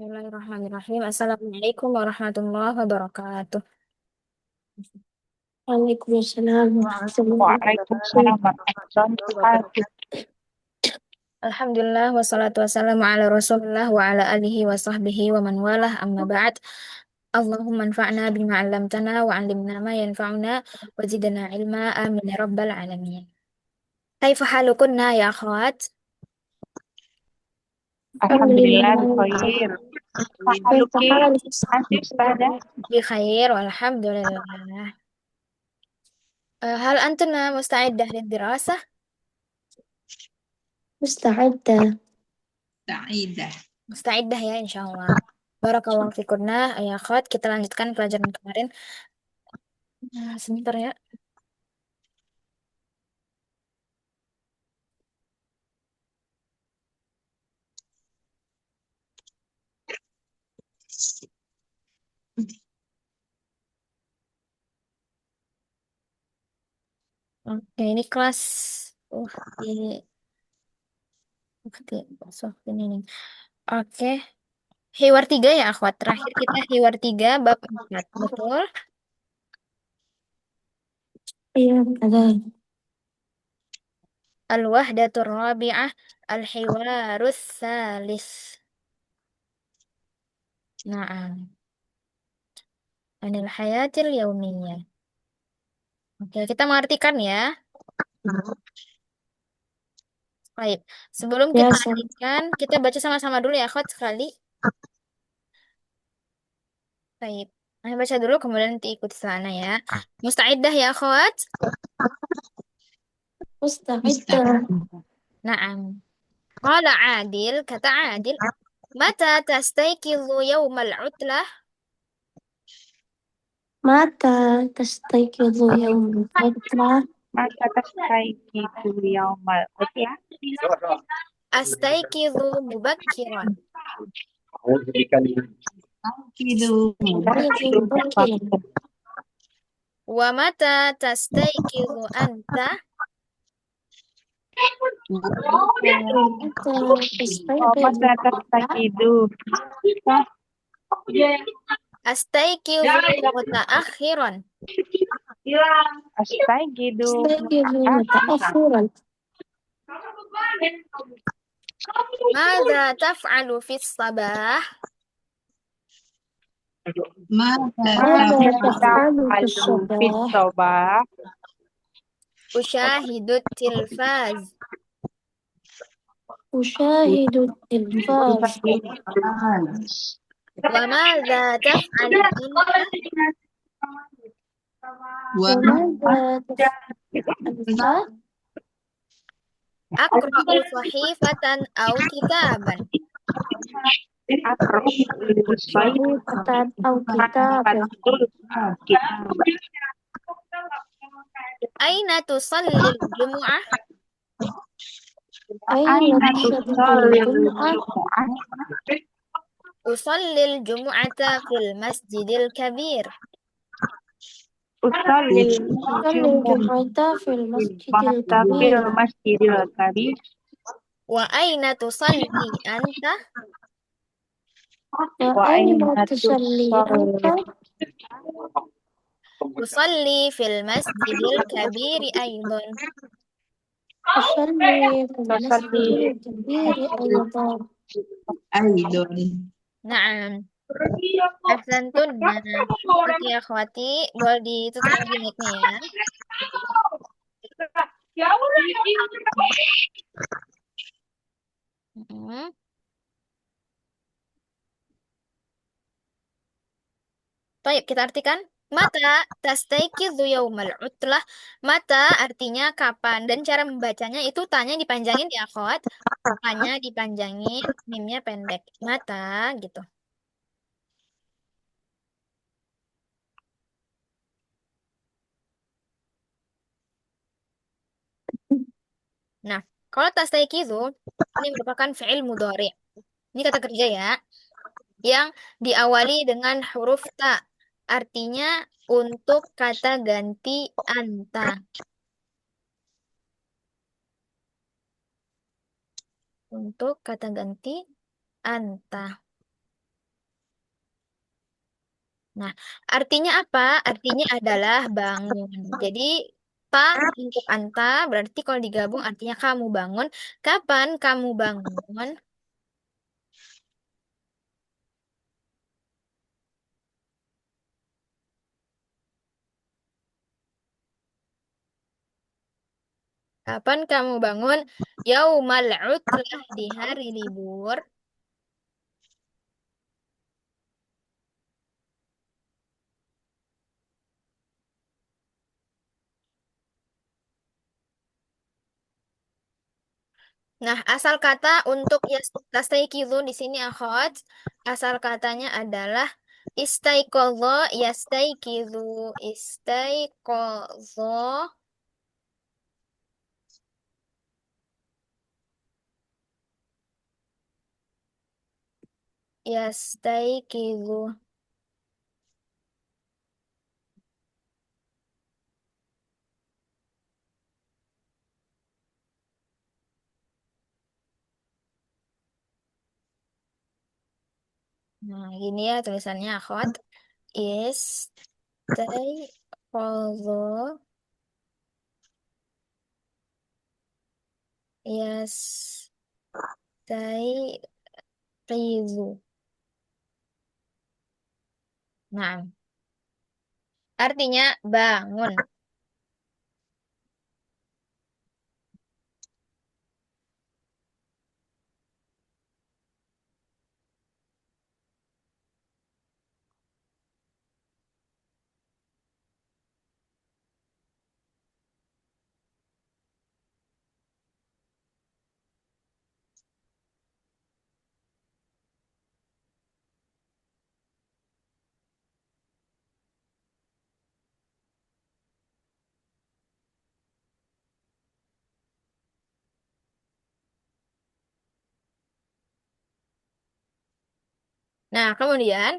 Bismillahirrahmanirrahim. Assalamualaikum warahmatullahi wabarakatuh. Waalaikumsalam warahmatullahi Waalaikumsalam wabarakatuh. warahmatullahi wabarakatuh. Alhamdulillah wassalatu wassalamu ala Rasulillah wa ala alihi wa sahbihi wa man walah amma ba'd. Allahumma anfa'na bima 'allamtana wa 'allimna ma yanfa'una wa zidna ilma amin ya rabbal alamin. Kaifa halukunna ya akhwat? Alhamdulillah Alhamdulillah. bikhair. Kaifa Mahaluki haluk? anti ustazah. Bi khair walhamdulillah. Hal antuna musta'iddah lid-dirasah? Musta'idda. Musta'iddah ya insyaallah. Barakallahu fikunna ya akhwat. Kita lanjutkan pelajaran kemarin. Sebentar ya. Oke, ini kelas di ini nih. Oke, Hiwar 3 ya, akhwat. Terakhir kita Hiwar 3 bab 4. Betul? Iya, ada. Al-wahdatur rabi'ah al-hiwarus salis. Naam. Anil hayatil yaumiyah. Oke, kita mengartikan ya. Baik. Sebelum kita Biasa. artikan, kita baca sama-sama dulu ya, akhwat sekali. Baik. Saya baca dulu, kemudian nanti ikuti sana ya. Musta'iddah ya, akhwat? Musta'idda. Naam. Qala Adil, kata Adil, mata tastayqizu yawmal utlah? Mata tastayqizu yawmal fitnah. Maka tastayqizu yaumal qiyamah. Astayqizu mubakkiran. Kidu Tastayqizu mubakkiran. Wa mata tastayqizu anta? Mata tastayqizu Maka anta. tastayqizu Astayqizu mutaakhiran. astayqizu Tastayqizu mutaakhiran. Madza taf'alu fis sabah? Mada Maka taf'alu fis taf'alu fis sabah? sabah. Ushahidu tilfaz. Ushahidu tilfaz. Wa madza taf'alu anta? وماذا تفعل أنت؟ Aqra'u sahifatan aw kitaban. صحيفة أو كتابا. Aina tusallil jumu'ah? أين تصلي الجمعة؟ Usallil jumu'ata fil masjidil kabir. Usolli تصلي الجمعة في المسجد fil الكبير. masjidil kabir. Wa aina tusalli anta? وأين تصلي أنت؟ Usalli fil masjidil kabiri aidan. أصلي في المسجد الكبير أيضا. Naam. Ahsantunna. Oke, akhwati, boleh ditutup lagi mic-nya ya. Mm. Baik, kita artikan. Mata tastayqizu yaumal utlah. Mata artinya kapan. Dan cara membacanya itu tanya dipanjangin ya, akhwat. Tanya dipanjangin, mimnya pendek. Mata, gitu. Nah, kalau tastayqizu, ini merupakan fi'il mudhari. Ini kata kerja ya. Yang diawali dengan huruf ta. Artinya untuk kata ganti anta. Untuk kata ganti anta. Nah, artinya apa? Artinya adalah bangun. Jadi, pa untuk anta berarti kalau digabung artinya kamu bangun. Kapan kamu bangun? Kapan kamu bangun? Yaumal utlah di hari libur. Nah, asal kata untuk yastayqizu di sini akhwat, asal katanya adalah istaiqadha yastayqizu, istaiqadha yastayqizu. Nah, gini ya tulisannya akhwat. Istaiqadha yastayqizu. Nah, artinya bangun. Nah, kemudian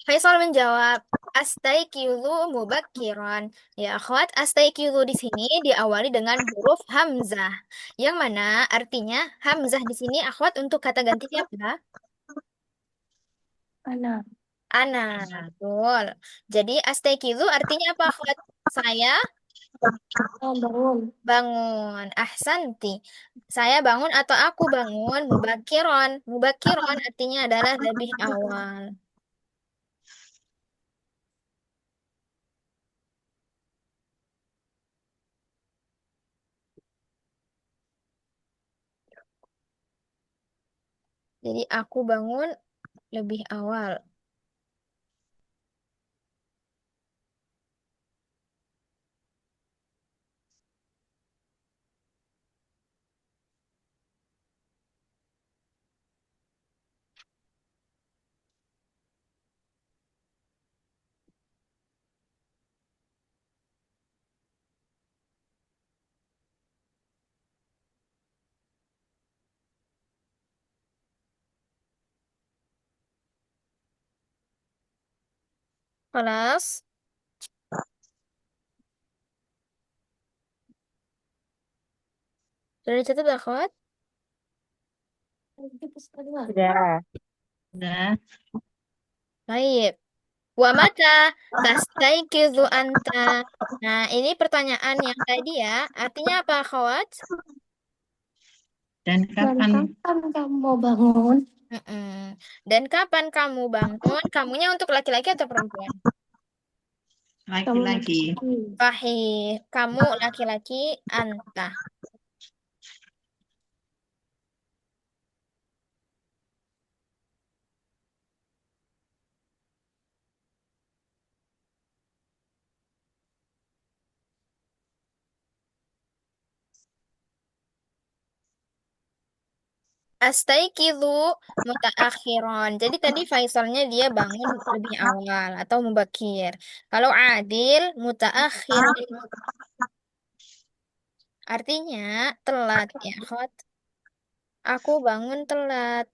Faisal menjawab, Astaiqizu mubakiran. Ya, akhwat, astaiqizu di sini diawali dengan huruf hamzah. Yang mana artinya hamzah di sini akhwat untuk kata gantinya apa? Anak. Ana. Betul. Jadi astaiqizu artinya apa akhwat? Saya Oh, bangun. bangun. Ahsanti. Saya bangun atau aku bangun. Mubakiron. Mubakiron artinya adalah lebih awal. Jadi aku bangun lebih awal. Kelas. Sudah dicatat, akhwat? Sudah. Sudah. Baik. Wa mata tastaiqizu anta. Nah, ini pertanyaan yang tadi ya. Artinya apa, akhwat? Dan Dan kapan kapan kamu mau bangun? Mm-mm. Dan kapan kamu bangun? Kamunya untuk laki-laki atau perempuan? Kamu laki-laki? laki. Sahih. Kamu laki-laki, anta. Astaiqizu mutaakhiron. Jadi tadi Faisalnya dia bangun lebih awal atau mubakir. Kalau Adil mutaakhir. Artinya telat ya, Khot. Aku bangun telat.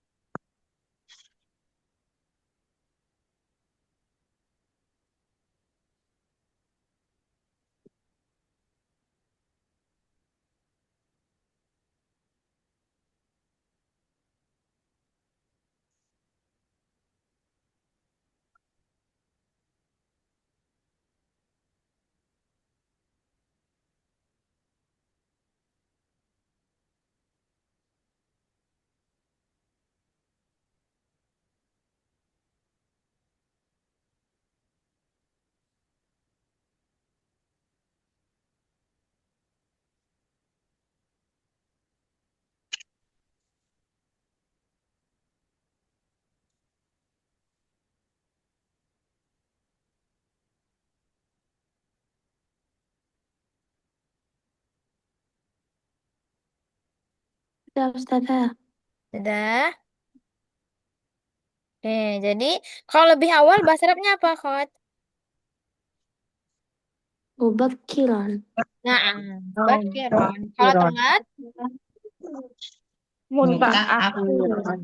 Ya, Ustazah. Sudah. Oke, jadi kalau lebih awal bahasa Arabnya apa, Khot? Mubakiran. Nah, Oh, bakiron. Kalau Kiron. telat, Mutaakhiran.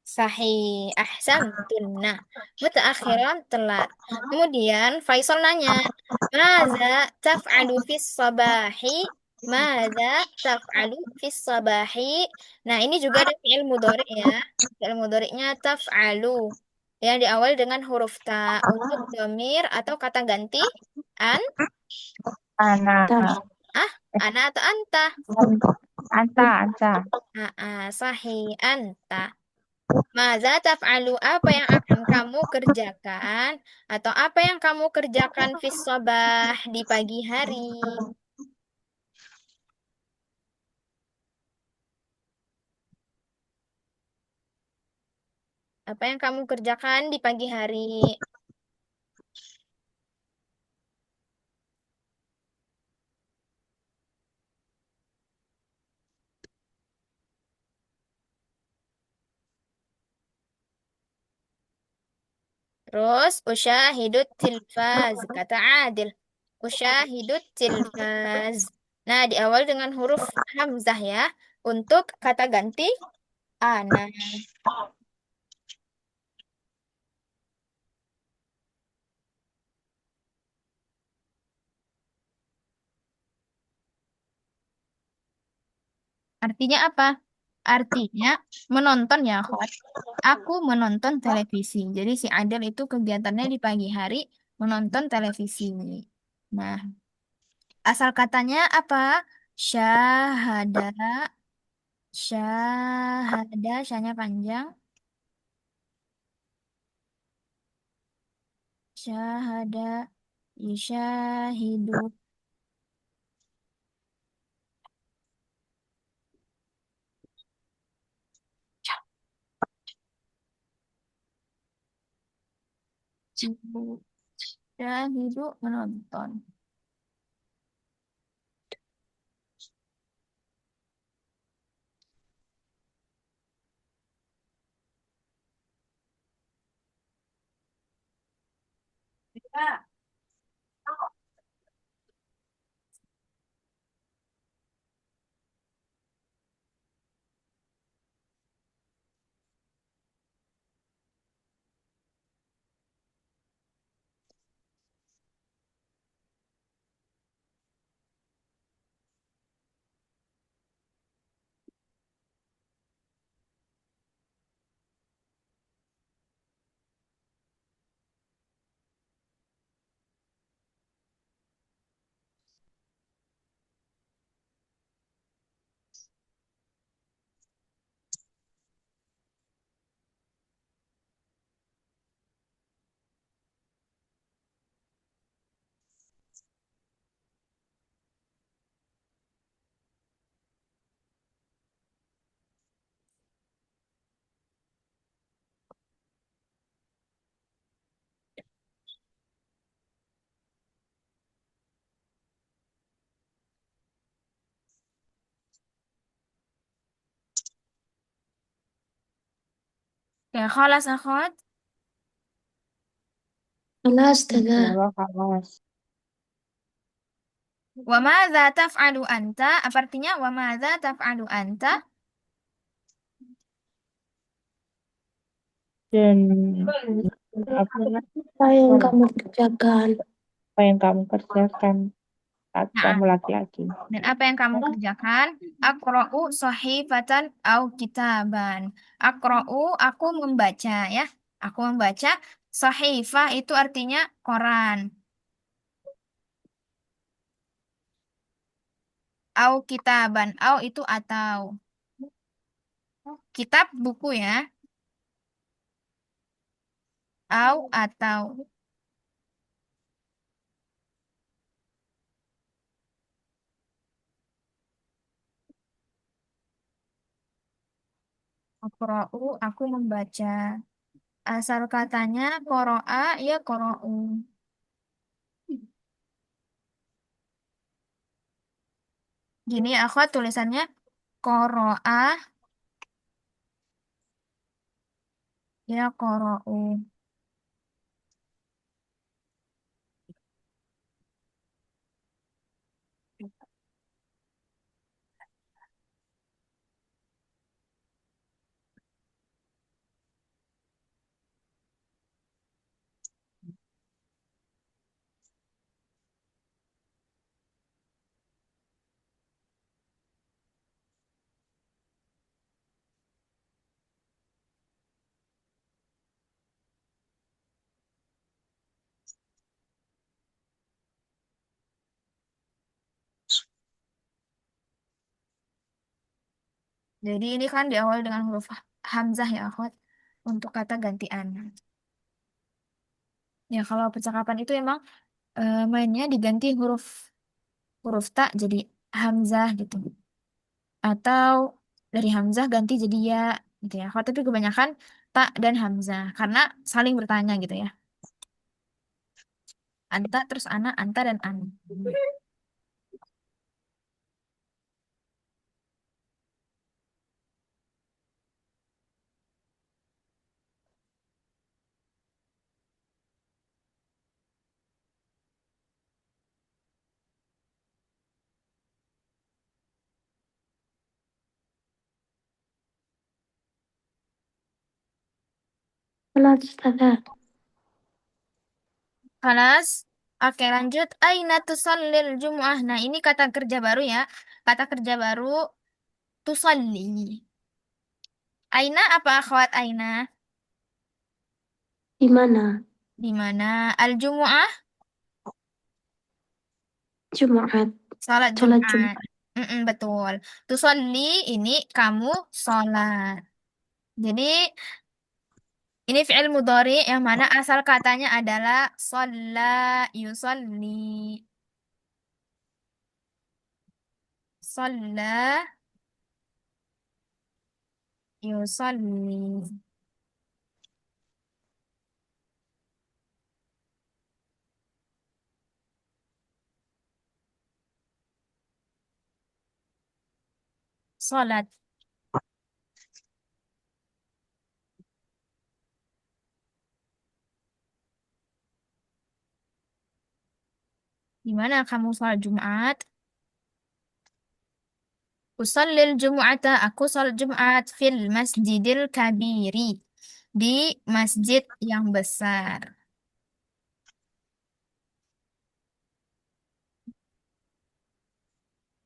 sahih. Ahsantun. Nah, mutaakhiran telat. Kemudian Faisal nanya, Maza taf'alu fis sabahi? Maza taf'alu fis sabahi? Nah, ini juga ada fi'il mudhari ya. Fi'il mudhari'nya taf'alu. Yang diawali dengan huruf ta untuk domir atau kata ganti an, Ana. Tas. ah, ana atau anta. Anta, anta. Sahih anta. Maza taf'alu, apa yang akan kamu kerjakan atau apa yang kamu kerjakan fis sabah di pagi hari? Apa yang kamu kerjakan di pagi hari? Terus usyahidut tilfaz, kata Adil. Usyahidut tilfaz. Nah, di awal dengan huruf hamzah ya untuk kata ganti ana. Artinya apa? Artinya menonton ya, Khot. Aku menonton televisi. Jadi si Adel itu kegiatannya di pagi hari menonton televisi. Nah, asal katanya apa? Syahada, syahada, syahnya panjang. Syahada, yusyahidu. Syahidu menonton. Ya, khalas akhwat. Allah, Ustazah. Allah kawas. Wa madza taf'alu anta? Apa artinya wa madza taf'alu anta? Dan apa, Apa yang kamu kerjakan? apa yang kamu kerjakan saat Nah, kamu laki-laki? dan apa yang kamu kerjakan? Aqra'u sahifatan au kitaban. Aqra'u, aku membaca ya. Aku membaca. Sahifah itu artinya koran. Au kitaban. Au itu atau. Kitab buku ya. Au atau. Aqra'u, aku membaca. Asal katanya koro'a ya koro'u. Gini ya, akhwat tulisannya. Qoro'a, ya qoro'u. Jadi ini kan diawali dengan huruf hamzah ya, akhwat. Untuk kata gantian. Ya, kalau percakapan itu emang mainnya diganti huruf huruf ta jadi hamzah gitu. Atau dari hamzah ganti jadi ya gitu ya. Akhwat, tapi kebanyakan ta dan hamzah karena saling bertanya gitu ya. Anta terus ana, anta dan an. خلاص أستاذة. Panas. Oke, lanjut. Aina tusallil jumu'ah. Nah, ini kata kerja baru ya. Kata kerja baru tusalli. Aina apa akhwat Aina? Di mana? Di mana? Al-jumu'ah, Jumat. salat Sholat Jumat. Jumat. Betul. Tusalli ini kamu sholat. Jadi ini fi'il mudhari yang mana asal katanya adalah shalla yusalli. Shalla yusalli. Sholat. Di mana kamu sholat Jumat? Usallil Jum'ata, aku sholat Jumat fil masjidil kabiri. Di masjid yang besar.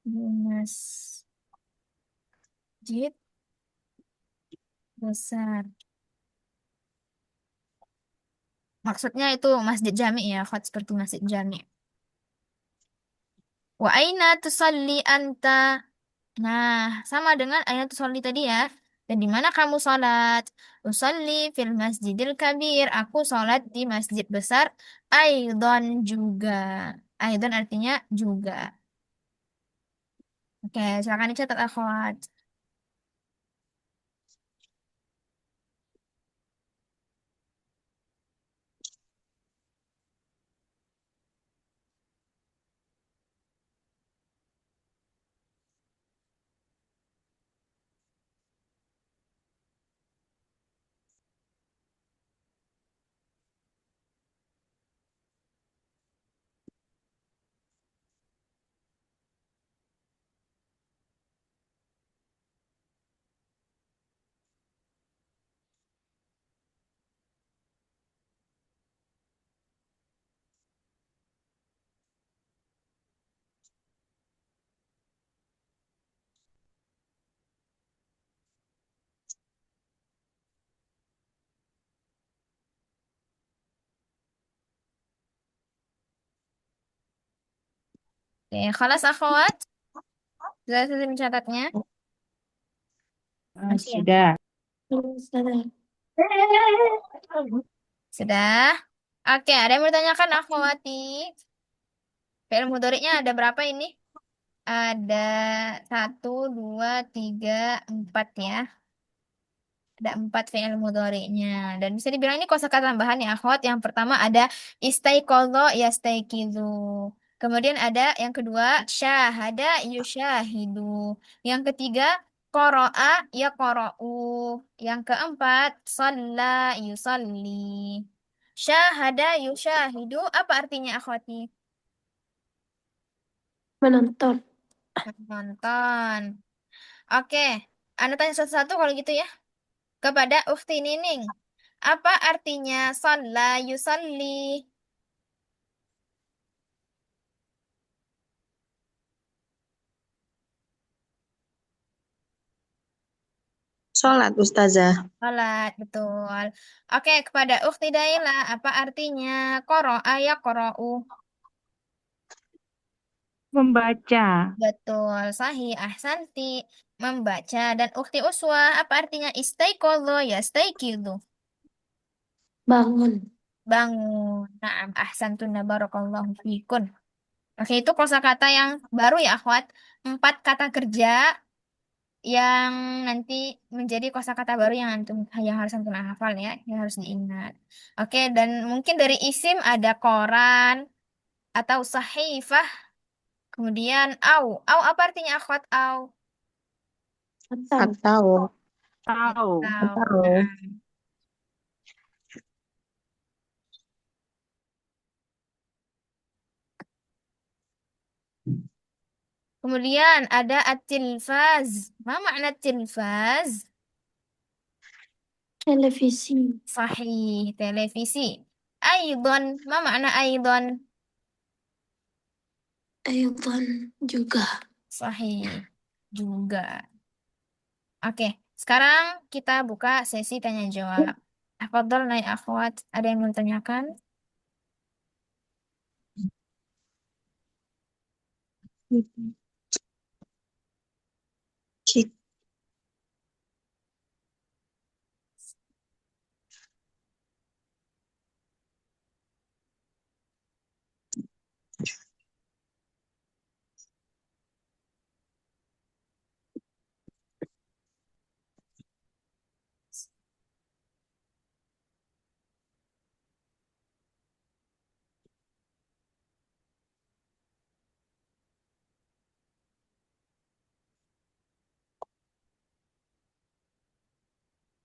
Di masjid besar. Maksudnya itu masjid jami ya, Khot, seperti masjid jami. Wa aina tusalli anta? Nah, sama dengan aina tusalli tadi ya. Dan di mana kamu sholat? Usalli fil masjidil kabir. Aku sholat di masjid besar. Aidon juga. Aidon artinya juga. Oke, silakan dicatat akhwat. Oke, khalas akhwat. Sudah selesai mencatatnya? Masih ya? Sudah. Ustazah. Sudah. Oke, ada yang bertanyakan akhwati? Fi'il mudhari'nya ada berapa ini? Ada satu, dua, tiga, empat ya. Ada empat fi'il mudhari'nya. Dan bisa dibilang ini kosakata tambahan ya, akhwat. Yang pertama ada istaiqadha yastaiqidhu. Kemudian ada yang kedua syahada yusyahidu. Yang ketiga Qara'a yaqra'u. Yang keempat, shalla yusalli. Syahada yusyahidu. Apa artinya akhwati? Menonton. Nonton. Oke, Anda tanya satu-satu kalau gitu ya. Kepada Ukhti Nining. Apa artinya shalla yusalli? Sholat, Ustazah. Salat, betul. Oke, kepada Ukhti Daila, apa artinya qara'a yaqra'u? Membaca. Betul, sahih, ahsanti. Membaca. Dan Ukhti Uswah, apa artinya istaiqodho ya istaiqidhu? Bangun. Bangun. Naam, ahsantuna barakallahu fikun. Oke, itu kosakata yang baru ya, akhwat. 4 kata kerja yang nanti menjadi kosakata baru yang harus antum hafal ya, yang harus diingat. Oke, dan mungkin dari isim ada koran atau sahifah, kemudian au. Au apa artinya akhwat au? Atau. Atau, Tahu. Atau. atau. Nah. Kemudian ada at-tilfaz. Ma makna tilfaz? Televisi. Sahih, televisi. Aidon, ma makna aidon? Aydan juga. Sahih juga. Oke, sekarang kita buka sesi tanya jawab. Afadhal naik akhwat, ada yang mau tanyakan? Ki-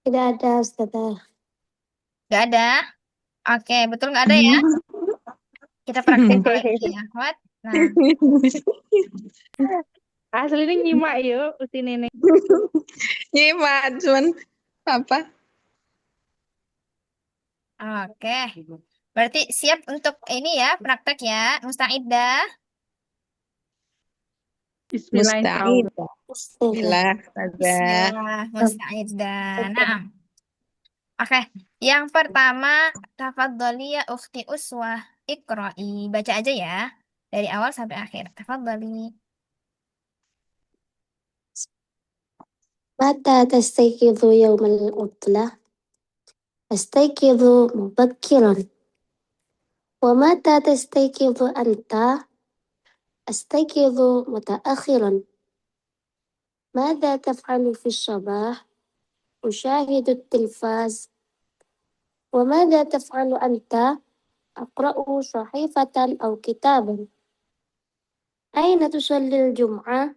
Tidak ada, Ustazah. Gak ada? Oke, betul gak ada ya? Kita praktek lagi ya, akhwat. Nah, Asli ini nyimak yuk, Uti Nenek. Nyimak, cuman apa? oke. Berarti siap untuk ini ya, praktek ya, mustaidah. Bismillah insya Musta'id. Allah. Ustazah. Bismillah, Ustazah. Bismillah, mustaidah. Nah, oke. Yang pertama, tafadhali ya ukhti uswah. Iqra'i. Baca aja ya. Dari awal sampai akhir. Tafadhali. متى تستيقظ يوم العطلة؟ أستيقظ مبكرا. ومتى تستيقظ أنت؟ أستيقظ متأخرا. ماذا تفعل في الصباح؟ أشاهد التلفاز. وماذا تفعل أنت؟ أقرأ صحيفة أو كتابا. أين تصلي الجمعة؟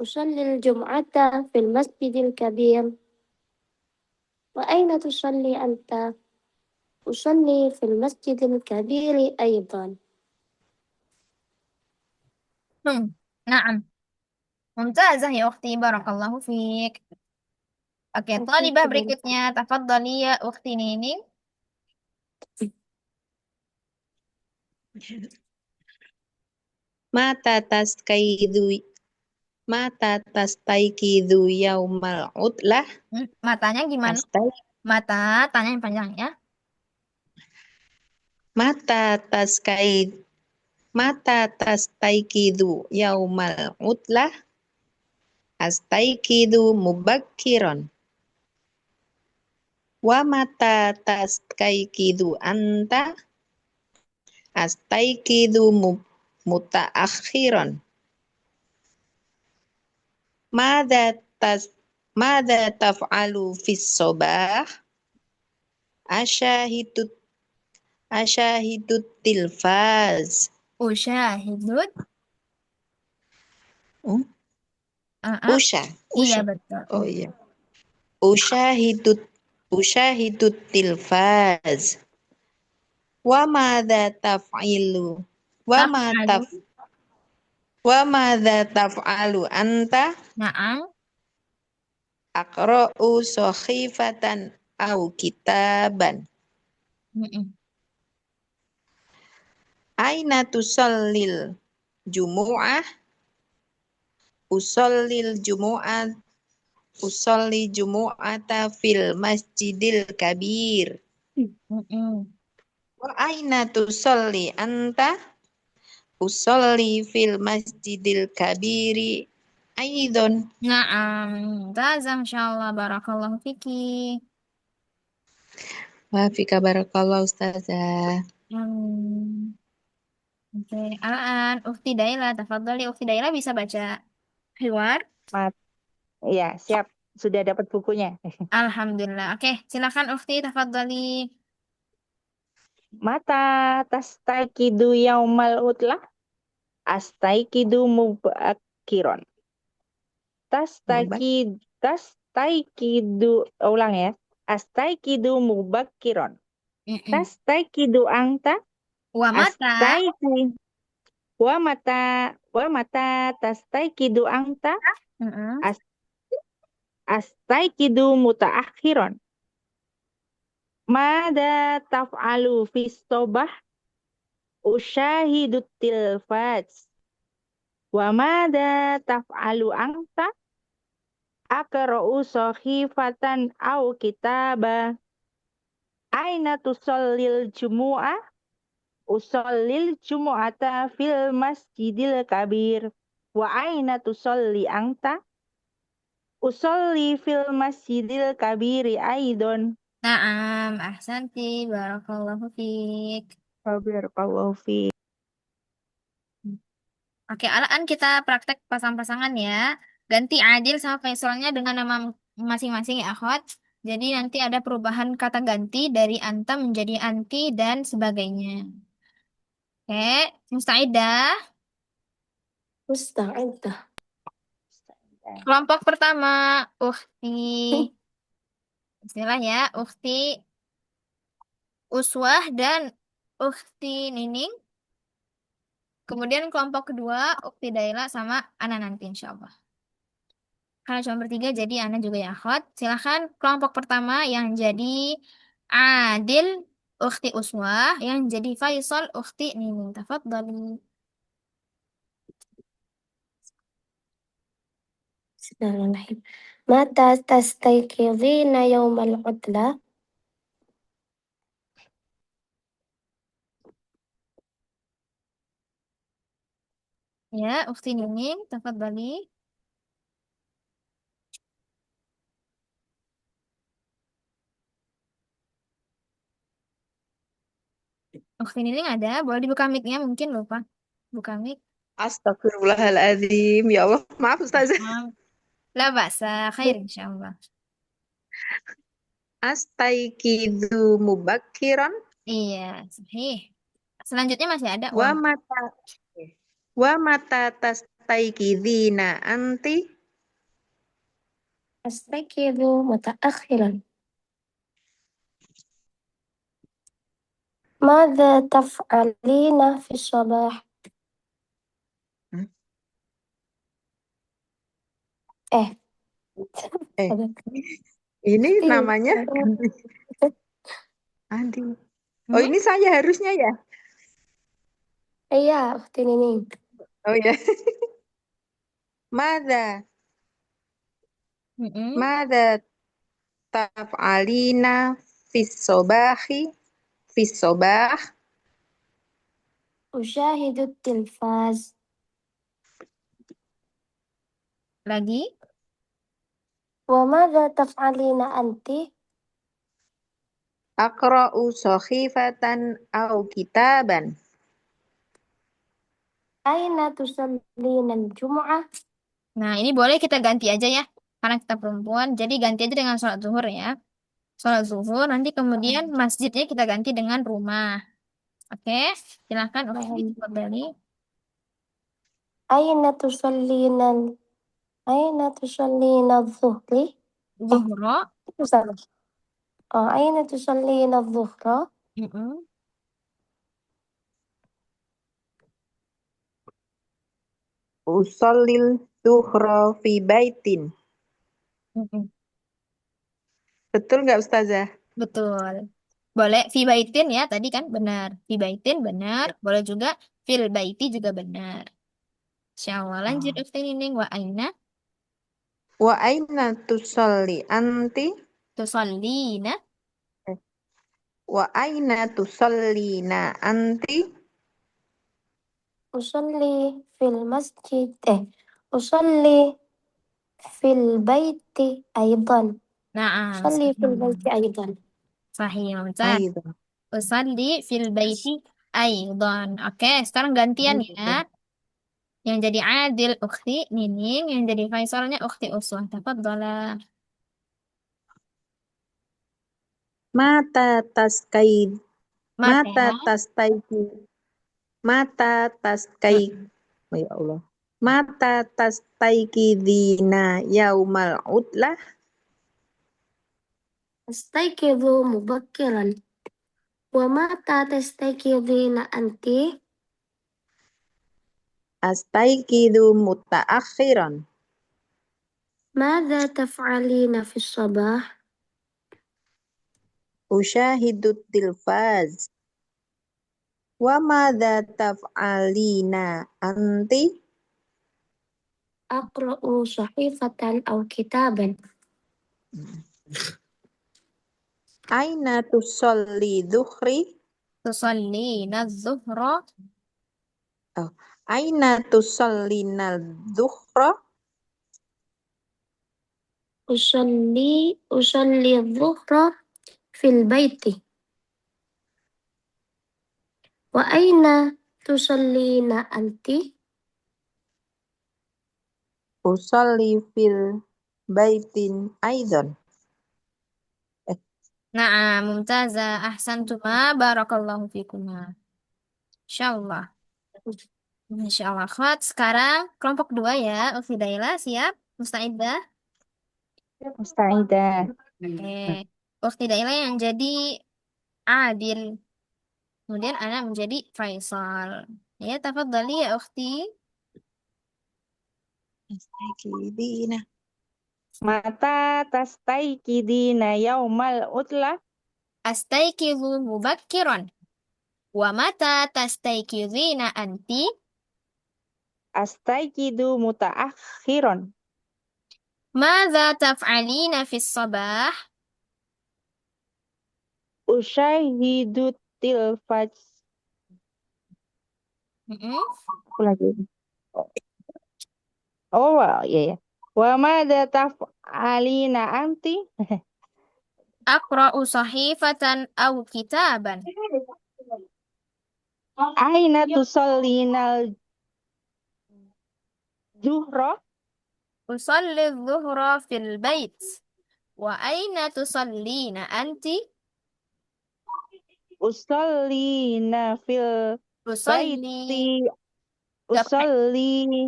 أصلي الجمعة في المسجد الكبير. وأين تصلي أنت؟ أصلي في المسجد الكبير أيضا. Naam. Mumtazah ya ukhti. Barakallahu fiik. Oke, talibah berikutnya. Tafadhali ya ukhti Nining. Mata taskaidu, mata tastaikidu yaumal utlah. Matanya gimana? Astai, Mata, tanya yang panjang ya. mata taskaid, mata tastaikidu yaumal utlah. Astaikidu mubakkiron. Wa mata tastaikidu anta. Astaikidu mutaakhiron. Mada tas Mada taf'alu fis sobah? Asyahidut Asyahidut tilfaz. Usyahidut. Hmm? Usha. Iya, Usha. betul. Oh iya. Usyahidut. Usyahidut tilfaz. Wa madza taf'ilu? Wa ma Taf'alu. taf wa madza taf'alu anta? Na'am. Aqra'u sakhifatan au kitaban. Mm-mm. Aina tusallil jumu'ah? Usallil jumu'ah Usolli jumu'ata fil masjidil kabir. Mm-mm. Wa aina tusolli anta? Usolli fil masjidil kabiri aidon. Na'am. Mumtazah, insyaallah. Barakallahu fiki. Wa fika barakallah ustazah. Hmm. Oke. Alaan, Ukhti Daila. Tafadhali, Ukhti Daila bisa baca Hiwar? Mat ya, siap. Sudah dapat bukunya. Alhamdulillah. Oke, silakan Ukhti. Tafadhali. Mata tastaikidu yaumal utlah astaikidu mubakiron. Mubat. Tastaikidu ulang ya. Astaikidu mubakiron. Mm-mm. Tastaikidu anta Wa mata. astaiki wa mata tastaikidu anta Mm-mm. as, astaikidu mutaakhiron. Mada taf'alu fis sobah usyahidu tilfaz. Wa mada taf'alu anta akra'u sahifatan au kitaba. Aina tusallil jumu'ah? Usallil jumu'ata fil masjidil kabir. Wa aina tusalli anta? Usolli fil masjidil kabiri aidon. Naam, ahsanti. Barakallahu fiik. Barakallahu fi. Oke, Alaan kita praktek pasang-pasangan ya. Ganti Adil sama Faisalnya dengan nama masing-masing ya, akhwat. Jadi nanti ada perubahan kata ganti dari anta menjadi anti dan sebagainya. Oke, mustaidah. Musta'iddah. Kelompok pertama, Ukhti. Bismillah ya, Ukhti Uswah dan Ukhti Nining. Kemudian kelompok kedua, Ukhti Daila sama Ana nanti insya Allah. Karena cuma bertiga, jadi Ana juga ya akhwat. Silahkan kelompok pertama yang jadi Adil, Ukhti Uswah. Yang jadi Faisal, Ukhti Nining. Tafadhali. Bismillahirrahmanirrahim. Mata tastayqidhina yawmal utla? Ya, Ukhti Nining. Tafadhali. Ukhti Nining ada? Boleh dibuka mic-nya mungkin lupa. Buka mic. Astagfirullahaladzim. Ya Allah, maaf ustazah. La ba'sa, khair insyaallah. Astaikidu mubakiron. Iya, sahih. Selanjutnya masih ada Wa mata wa mata tastaikidina anti? Astayqidhu mutaakhiran. Madza taf'alina fi sabah? Hmm? Eh, Eh, ada. ini namanya Iya. Andi. Oh, ini saya harusnya ya? Iya, Ukhti Nining. Oh ya. Mada Mm-mm. Mada taf'alina fis sobahi fis sobah? Usyahidu tilfaz. Lagi. Wa madza taf'alina anti? Aqra'u sakhifatan au kitaban. Aina tusallina al-jumu'ah? Nah, ini boleh kita ganti aja ya. Karena kita perempuan, jadi ganti aja dengan sholat zuhur ya. Sholat zuhur, nanti kemudian masjidnya kita ganti dengan rumah. Oke, silakan Ukhti, tafadhali. Aina tusallina Aina tusallina adh-dhuhri? Zuhra. Itu salah. Aina tusallina adh-dhuhra? Mm-mm. Usallil duhra fi baitin. Mm-mm. Betul nggak Ustazah? Betul. Boleh fi baitin ya, tadi kan benar. Fi baitin benar. Boleh juga fil baiti juga benar. Insyaallah lanjut Oh. Ukti Nining wa aina Wa aina tusalli anti? tusallina. Eh, Wa aina tusallina anti? Usalli fil masjid. Usalli fil baiti aidan. Nah, Usalli fil sahih. baiti aidan. Sahih, mumtaz. Aidan. Usalli fil baiti aidan. Oke, sekarang gantian ya. Aidan. Yang jadi Adil Ukti Nining, yang jadi Faisalnya Ukti Uswah. Tafadhalah. Mata taskai Mata. mata tastaiki mata taskai oh ya Allah. Mata tastaiki dina yaumal utlah. Astayqidhu mubakkiran. Wa mata tastayqidhina anti? Astaikidu mutaakhiran. Madza taf'alina fis sabah? Usyahidu tilfaz. Wa madza taf'alina anti? Aqra'u sahifatan aw kitaban. Aina tusalli dhuhri? Tusallina zuhra. Oh. Aina tusallina dhuhra? Usalli dhuhra fil baiti. Wa aina tusallina anti? Usalli fil baitin aidan. Nah, mumtazah. Ahsantuma. Barakallahu fikuma. Insyaallah. Insyaallah. Khot, sekarang kelompok dua ya. Ukti Daila, siap? Mustaidah? Mustaidah. Oke. Ukti Daila yang jadi Adil. Kemudian anak menjadi Faisal. Ya, tafadhali ya Ukti. Tastaikidina. Mata tastaikidina yaumal utlah. Astaikizu mubakkiran. Wa mata tastaikizina anti? Astaikidu mutaakhiran. Madza taf'alina fis sabah? Usyahidu tilfaz. Mm-mm. Aku lagi. Oh, iya ya. Wa madza taf'alina anti? Aqra'u sahifatan aw kitaban. Aina tusallinal zuhra? Usalli dhuhra fil bait. Wa aina tusallina anti? Usallina fil baiti. Usalli. Gak pakai, Usalli.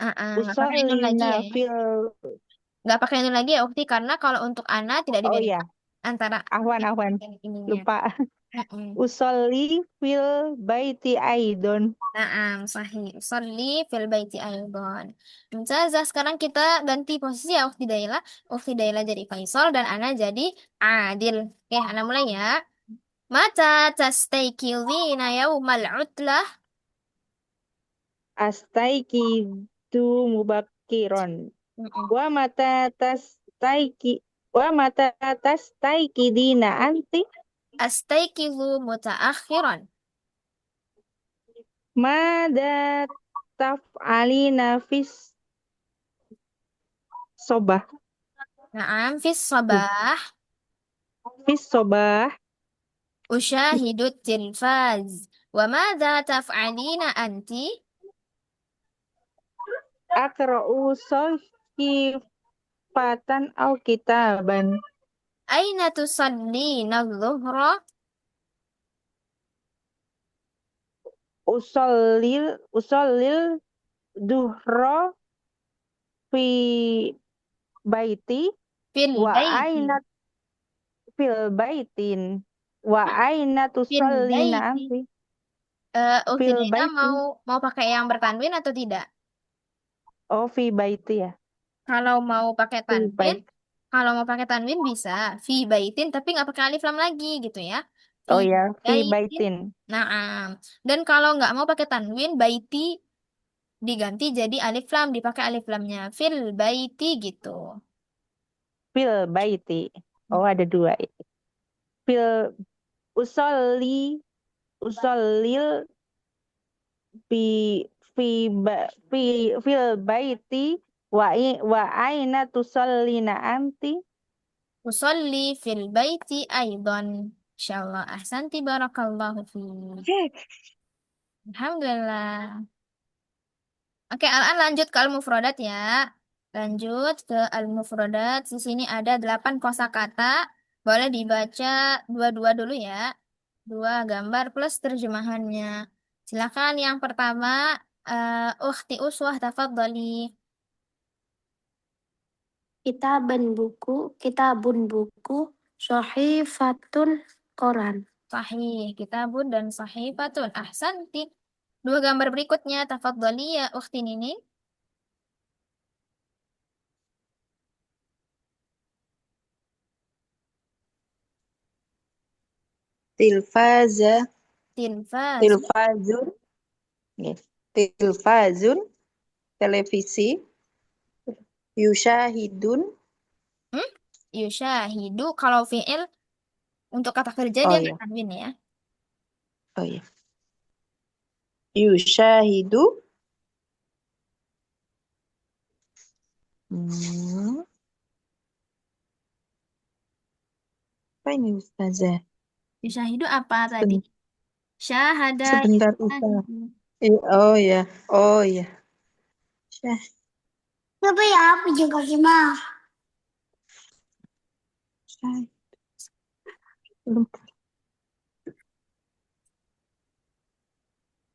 gak pakai nun lagi Usallina ya. fil. Gak pakai nun lagi ya, Ukti, karena kalau untuk ana tidak Oh ya, dibedakan antara ahwan. ininya. Lupa. Mm-mm. Usolli fil baiti aidon. Naam, sahih. Usalli fil baiti aydan. Mumtazah, sekarang kita ganti posisi ya, Ukti Daila. Ukti Daila jadi Faisal dan ana jadi Adil. Oke, ana mulai ya. Mata tastayqidhina yaumal utlah? Astaiki tu mubakiron. Mm-mm. Wa mata tastaiki dina anti. Astayqidhu mutaakhiran. Mada taf'alina sobah. Naam, fis sabah. Fis sobah. Ushahidut tilfaz. Wa madza taf'alina anti? Akra'u sahifatan au kitaban. Aina tusallina dhuhra? Usallil duhra fi baiti Fil wa baiti. aina fil baitin wa aina Fil tusallina baiti. anti Ukti fil Naila baiti. mau pakai yang bertanwin atau tidak? Oh, fi baiti ya. Kalau mau pakai Fi tanwin, bait. kalau mau pakai tanwin bisa fi baitin tapi nggak pakai alif lam lagi gitu ya. Fi Oh ya, fi baitin. baitin. Nah, dan kalau nggak mau pakai tanwin, baiti diganti jadi alif lam, dipakai alif lamnya. Fil baiti gitu. Fil baiti. Oh, ada dua. Fil usolli usollil fi fi fi fil baiti wa aina tusallina anti. Usolli fil baiti aidan. Insyaallah. Ahsanti barakallahu fi. Alhamdulillah. Oke, Al-an lanjut ke al-mufradat ya. Lanjut ke al-mufradat. Di sini ada 8 kosakata. Boleh dibaca dua-dua dulu ya. Dua gambar plus terjemahannya. Silakan yang pertama, Ukhti Uswah tafadhali. Kitabun buku, sahifatun koran. Sahih, kitabun dan sahifatun. Ahsanti. Dua gambar berikutnya, tafadhali ya Ukhti Nining. Tilfaza, Tilfaz. tilfazun, nggih. Tilfazun, televisi, yusyahidun. Hmm? Yushahidu. Kalau fi'il untuk kata kerja Oh dia nggak ya, tanwin ya. oh ya. Yusyahidu. Hmm, apa ini Ustazah? Yushahidu apa tadi? Sen- Syahada. Sebentar Ustazah. Yushahidu. Oh ya, oh ya. Syah, Tapi ya, aku juga gimana? syah, belum.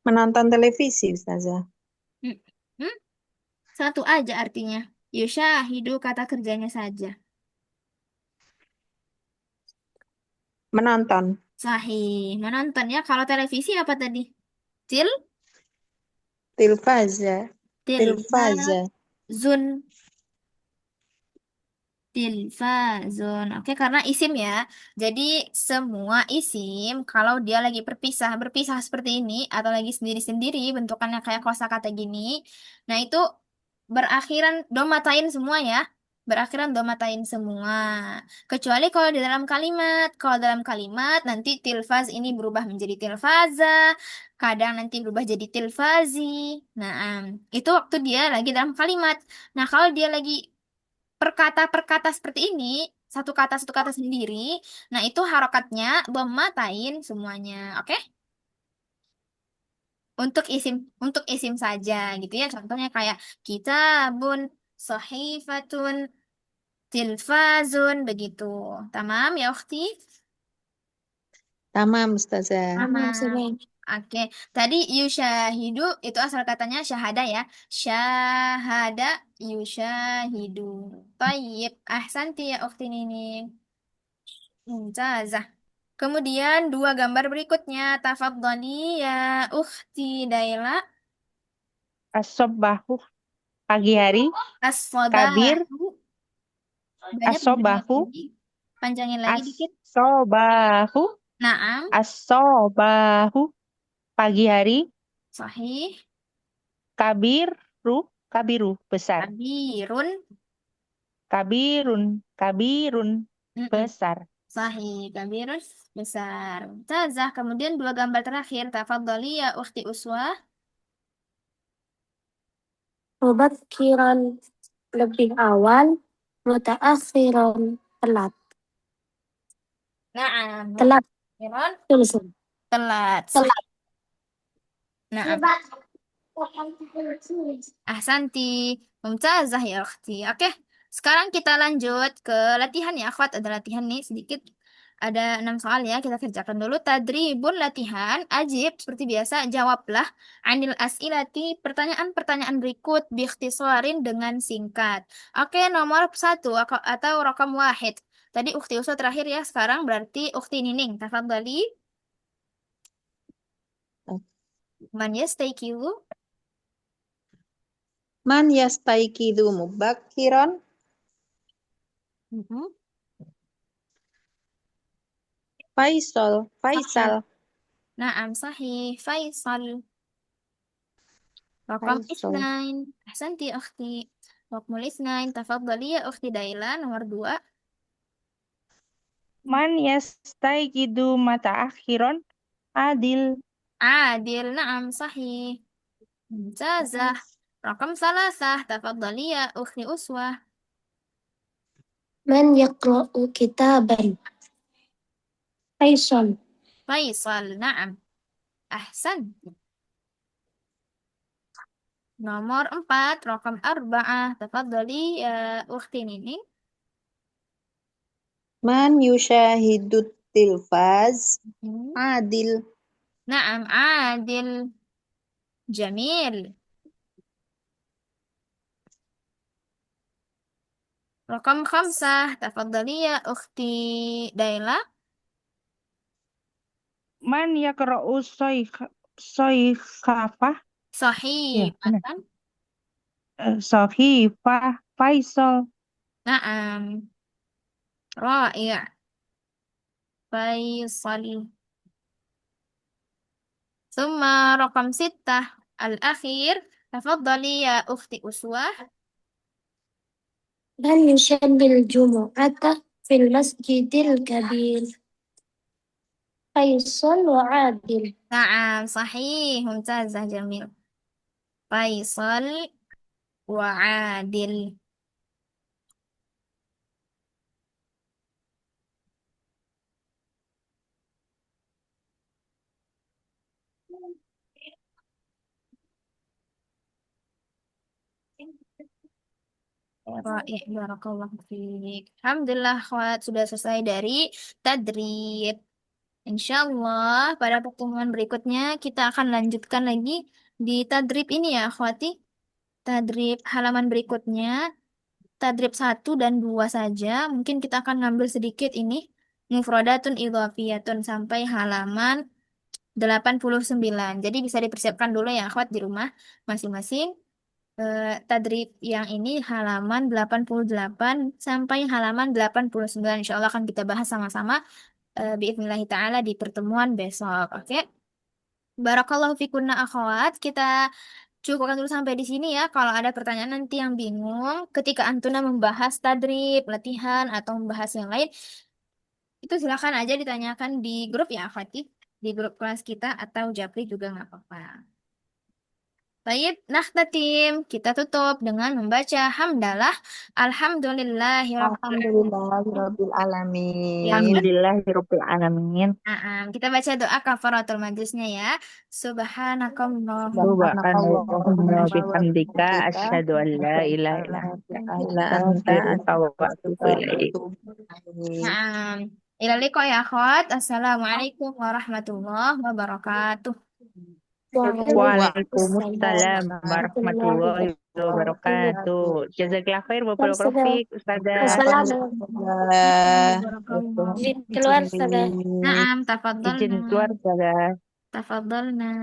Menonton televisi Ustazah. Hmm. Hmm? Satu aja artinya. Yushahidu kata kerjanya saja. Menonton. Sahih. Menonton ya. Kalau televisi apa tadi? Til? Tilfaza, tilfaza. Tilfazun. Tilfazun. Oke, karena isim ya. Jadi semua isim kalau dia lagi berpisah seperti ini atau lagi sendiri-sendiri bentukannya kayak kosakata gini. Nah, itu berakhiran domatain semua ya. Berakhiran domatain semua. Kecuali kalau di dalam kalimat. Kalau dalam kalimat nanti tilfaz ini berubah menjadi tilfaza, kadang nanti berubah jadi tilfazi. Nah, itu waktu dia lagi dalam kalimat. Nah, kalau dia lagi per kata seperti ini, satu kata sendiri. Nah, itu harokatnya domatain semuanya. Oke? Untuk isim saja gitu ya. Contohnya kayak kitabun, sahifatun, tilfazun begitu. Tamam ya, Ukhti? Tamam Ustazah. Aman Tamam. sering. Oke, tadi yusyahidu itu asal katanya syahada ya. Syahada yusyahidu. Tayyib. Ahsanti ya ukhti Nining. Mumtazah. Kemudian dua gambar berikutnya. Tafadhali ya ukhti Daila. Asobahu pagi hari. Kabir As-sobahu. Banyak panjangin asobahu lagi. Panjangin lagi dikit. asobahu Naam. asobahu pagi hari. Sahih. Kabiru kabiru besar. Kabirun. Kabirun kabirun Mm-mm. besar. Sahih, kabirun besar. Mumtazah. Kemudian dua gambar terakhir. Tafadhali ya ukhti Uswah. Mubakiran lebih awal, mutaakhiran telat. Naam. Telat, Mutaakhiran tulisan. telat. Telat. Naam. Ahsanti. Mumtazah ya ukhti. Oke. Sekarang kita lanjut ke latihan ya, akhwat. Ada latihan nih sedikit. Ada 6 soal ya, kita kerjakan dulu. Tadribun latihan, ajib seperti biasa, jawablah anil as'ilati, pertanyaan-pertanyaan berikut biikhtisarin dengan singkat. Oke, nomor 1 atau rokam wahid. Tadi Ukti Uswa terakhir ya, sekarang berarti Ukti Nining. Tafadhali. Man yastayqizu? Man yastaiqidu mubakkiran. Mhm. Faisal. Faisal. Naam, sahih. Faisal. رقم Faisal. 2. أحسنتي أختي. رقم 2. تفضلي يا أختي دايلا. nomor 2. Man yastayqidu mataakhiron. Adil. عادل. نعم صحيح. ممتازة. رقم 3. تفضلي يا أختي أسوة. من يقرأ كتابا؟ فيصل. فيصل. نعم أحسن. nomor 4. رقم 4. تفضلي يا أختي نيني. Man yushahidut tilfaz. Adil. نعم عادل. جميل. رقم 5. تفضلي يا أختي دايلا. Man yakra'u soikhafah. Ya, benar. صحيح. Sohifah. Faisal. نعم رائع. فيصل. ثم رقم 6 الأخير. تفضلي يا أختي أسوة. من يصلي الجمعة في المسجد الكبير؟ فيصل وعادل. نعم صحيح. ممتازة. جميل. فيصل وعادل. Ra'ih, barakallahu fiik. Alhamdulillah, akhwat, sudah selesai dari tadrib. Insya Allah, pada pertemuan berikutnya kita akan lanjutkan lagi di tadrib ini ya, akhwati. Tadrib halaman berikutnya, tadrib 1 dan 2 saja. Mungkin kita akan ngambil sedikit ini, mufradatun idhafiyatun sampai halaman 89. Jadi bisa dipersiapkan dulu ya, akhwat, di rumah masing-masing. Tadrib yang ini halaman 88 sampai halaman 89. Insya Allah akan kita bahas sama-sama biidznillah ta'ala di pertemuan besok. Oke. Barakallahu fikunna akhwat. Kita cukupkan dulu sampai di sini ya. Kalau ada pertanyaan nanti yang bingung ketika Antuna membahas tadrib, latihan, atau membahas yang lain, itu silakan aja ditanyakan di grup ya, Fatih. Di grup kelas kita atau Japri juga nggak apa-apa. Baik, tim kita tutup dengan membaca hamdalah. Alhamdulillahirabbil Alhamdulillahirabbil Ya, alamin. Alhamdulillahirabbil alamin. Kita baca doa kafaratul majlisnya ya. Subhanakallahumma Subhanallahumma bihamdika Bihamdika asyhadu an la ilaha illa illa anta anta wa atubu ilaik. Naam. Ila liqa ya akhwat. Assalamualaikum warahmatullahi wabarakatuh. Waalaikumsalam warahmatullahi wabarakatuh. Jazakallah khair wa barakallahu fiik Ustazah. Barakallah. Keluar, Ustazah. Naam, Izin keluar, Ustazah. tafadhalna.